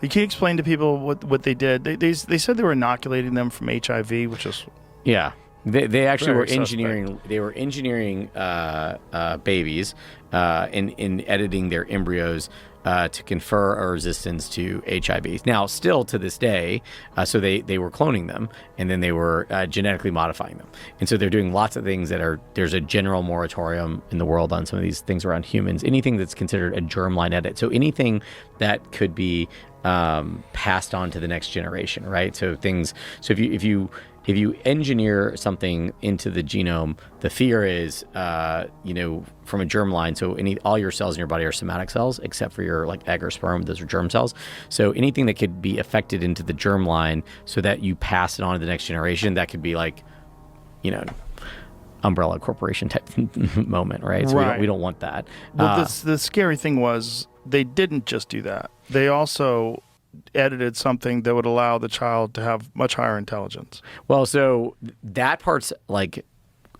You can explain to people what they did. They said they were inoculating them from HIV, which is They actually were very engineering. suspect. They were engineering babies in editing their embryos to confer a resistance to HIV. Now, still to this day, so they were cloning them, and then they were genetically modifying them. And so they're doing lots of things there's a general moratorium in the world on some of these things around humans. Anything that's considered a germline edit. So anything that could be passed on to the next generation, right? So if you engineer something into the genome, the fear is, from a germline. So all your cells in your body are somatic cells, except for your egg or sperm. Those are germ cells. So anything that could be affected into the germline, so that you pass it on to the next generation, that could be umbrella corporation type moment, right? So Right. we don't want that. Well, the scary thing was they didn't just do that. They also edited something that would allow the child to have much higher intelligence. Well, so that part's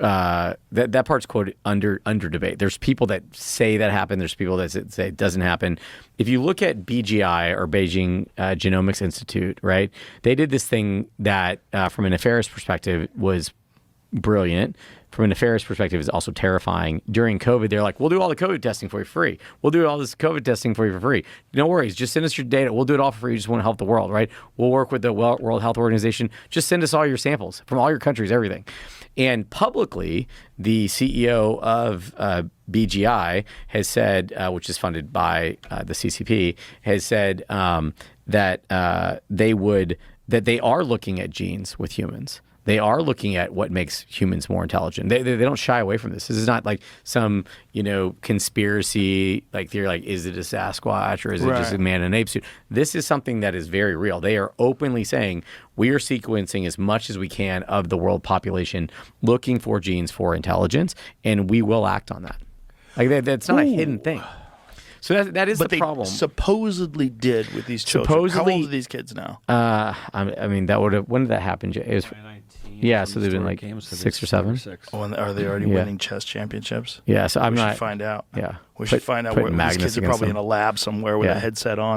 that part's quote under debate. There's people that say that happened. There's people that say it doesn't happen. If you look at BGI, or Beijing Genomics Institute, right? They did this thing that, from a nefarious perspective, was brilliant. From a nefarious perspective, is also terrifying. During COVID, they're like, we'll do all the COVID testing for you for free. We'll do all this COVID testing for you for free. No worries. Just send us your data. We'll do it all for free. You just want to help the world, right? We'll work with the World Health Organization. Just send us all your samples from all your countries, everything. And publicly, the CEO of BGI has said, which is funded by the CCP, has said that they are looking at genes with humans. They are looking at what makes humans more intelligent. They don't shy away from this. This is not like some conspiracy theory, is it a Sasquatch or is it just a man in an ape suit? This is something that is very real. They are openly saying we are sequencing as much as we can of the world population, looking for genes for intelligence, and we will act on that. That's not a hidden thing. So that is but the problem. They supposedly did with these children. How old are these kids now? That would have. When did that happen? It was. Yeah, so they've been 6 or 7. Oh, and are they already winning chess championships? Yeah, so we should find out. Yeah, we should find out where these kids are probably in a lab somewhere with a headset on.